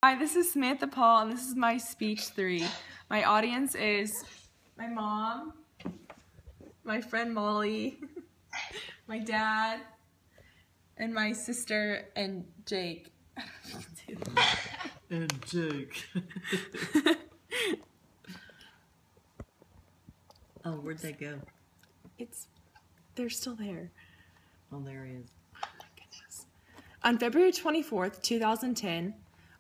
Hi, this is Samantha Paul, and this is my speech 3. My audience is my mom, my friend Molly, my dad, and my sister, and Jake. And Jake. Oh, where'd they go? They're still there. Oh, there he is. Oh my goodness. On February 24th, 2010,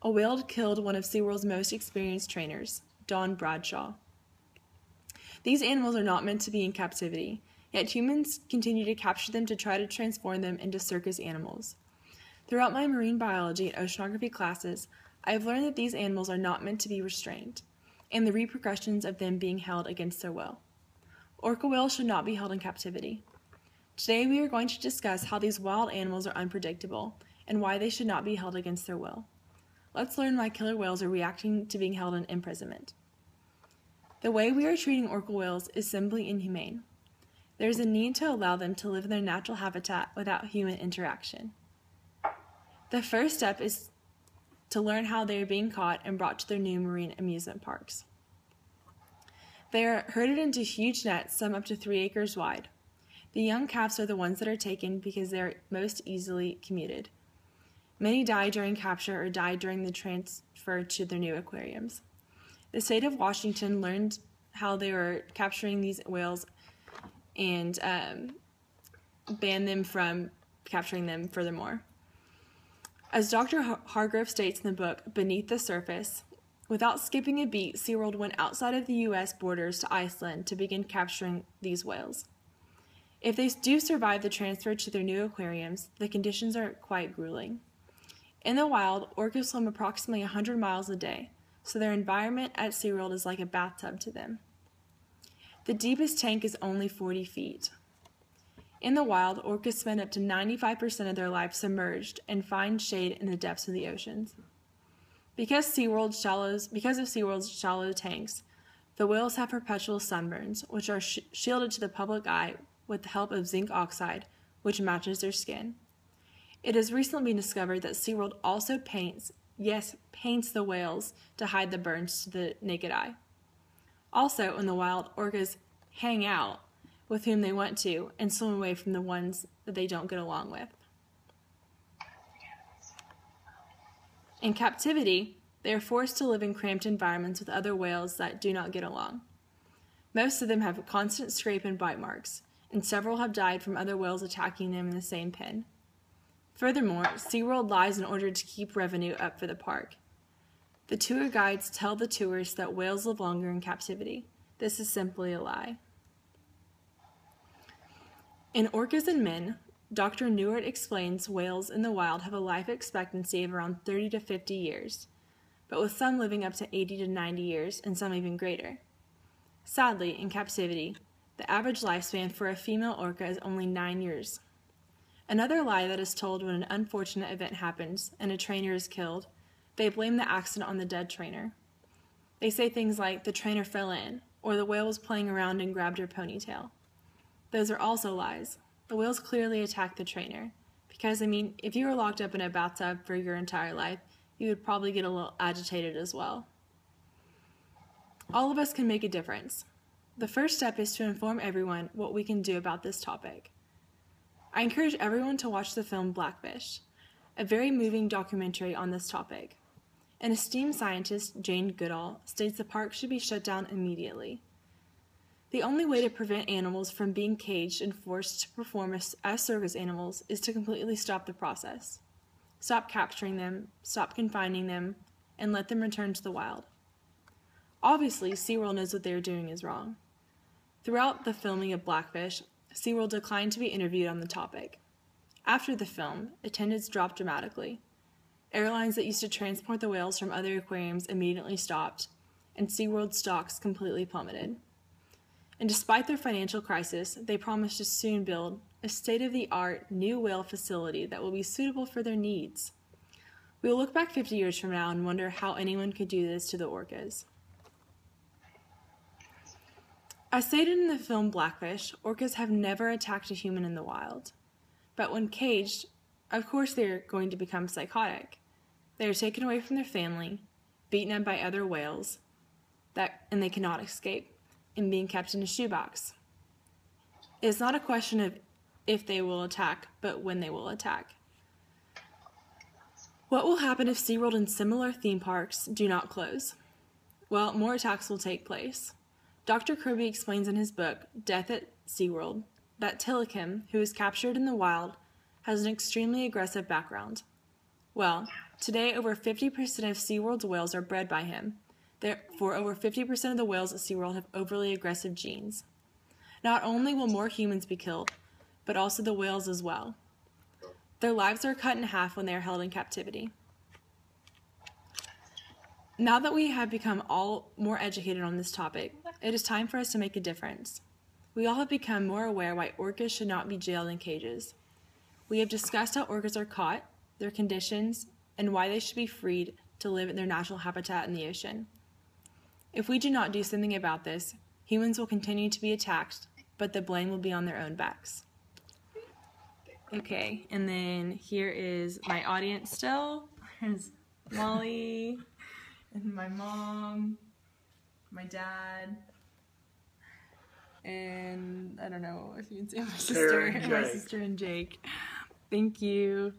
a whale killed one of SeaWorld's most experienced trainers, Don Bradshaw. These animals are not meant to be in captivity, yet humans continue to capture them to try to transform them into circus animals. Throughout my marine biology and oceanography classes, I have learned that these animals are not meant to be restrained, and the repercussions of them being held against their will. Orca whales should not be held in captivity. Today we are going to discuss how these wild animals are unpredictable and why they should not be held against their will. Let's learn why killer whales are reacting to being held in imprisonment. The way we are treating orca whales is simply inhumane. There is a need to allow them to live in their natural habitat without human interaction. The first step is to learn how they are being caught and brought to their new marine amusement parks. They are herded into huge nets, some up to 3 acres wide. The young calves are the ones that are taken because they are most easily commuted. Many die during capture or die during the transfer to their new aquariums. The state of Washington learned how they were capturing these whales and banned them from capturing them furthermore. As Dr. Hargrove states in the book, Beneath the Surface, without skipping a beat, SeaWorld went outside of the U.S. borders to Iceland to begin capturing these whales. If they do survive the transfer to their new aquariums, the conditions are quite grueling. In the wild, orcas swim approximately 100 miles a day, so their environment at SeaWorld is like a bathtub to them. The deepest tank is only 40 feet. In the wild, orcas spend up to 95% of their life submerged and find shade in the depths of the oceans. Because of SeaWorld's shallow tanks, the whales have perpetual sunburns, which are shielded to the public eye with the help of zinc oxide, which matches their skin. It has recently been discovered that SeaWorld also paints the whales to hide the burns to the naked eye. Also, in the wild, orcas hang out with whom they want to and swim away from the ones that they don't get along with. In captivity, they are forced to live in cramped environments with other whales that do not get along. Most of them have constant scrape and bite marks, and several have died from other whales attacking them in the same pen. Furthermore, SeaWorld lies in order to keep revenue up for the park. The tour guides tell the tourists that whales live longer in captivity. This is simply a lie. In Orcas and Men, Dr. Newart explains whales in the wild have a life expectancy of around 30 to 50 years, but with some living up to 80 to 90 years and some even greater. Sadly, in captivity, the average lifespan for a female orca is only 9 years. Another lie that is told when an unfortunate event happens and a trainer is killed, they blame the accident on the dead trainer. They say things like, the trainer fell in, or the whale was playing around and grabbed her ponytail. Those are also lies. The whales clearly attacked the trainer, because, if you were locked up in a bathtub for your entire life, you would probably get a little agitated as well. All of us can make a difference. The first step is to inform everyone what we can do about this topic. I encourage everyone to watch the film Blackfish, a very moving documentary on this topic. An esteemed scientist, Jane Goodall, states the park should be shut down immediately. The only way to prevent animals from being caged and forced to perform as circus animals is to completely stop the process. Stop capturing them, stop confining them, and let them return to the wild. Obviously, SeaWorld knows what they are doing is wrong. Throughout the filming of Blackfish, SeaWorld declined to be interviewed on the topic. After the film, attendance dropped dramatically. Airlines that used to transport the whales from other aquariums immediately stopped, and SeaWorld stocks completely plummeted. And despite their financial crisis, they promised to soon build a state-of-the-art new whale facility that will be suitable for their needs. We will look back 50 years from now and wonder how anyone could do this to the orcas. As stated in the film Blackfish, orcas have never attacked a human in the wild. But when caged, of course they are going to become psychotic. They are taken away from their family, beaten up by other whales, and they cannot escape, and being kept in a shoebox. It is not a question of if they will attack, but when they will attack. What will happen if SeaWorld and similar theme parks do not close? Well, more attacks will take place. Dr. Kirby explains in his book, Death at SeaWorld, that Tilley, who was captured in the wild, has an extremely aggressive background. Well, today over 50% of SeaWorld's whales are bred by him. Therefore, over 50% of the whales at SeaWorld have overly aggressive genes. Not only will more humans be killed, but also the whales as well. Their lives are cut in half when they are held in captivity. Now that we have become all more educated on this topic, it is time for us to make a difference. We all have become more aware why orcas should not be jailed in cages. We have discussed how orcas are caught, their conditions, and why they should be freed to live in their natural habitat in the ocean. If we do not do something about this, humans will continue to be attacked, but the blame will be on their own backs. Okay, and then here is my audience still. There's Molly, and my mom, my dad, and I don't know if you can see my sister and Jake. Thank you.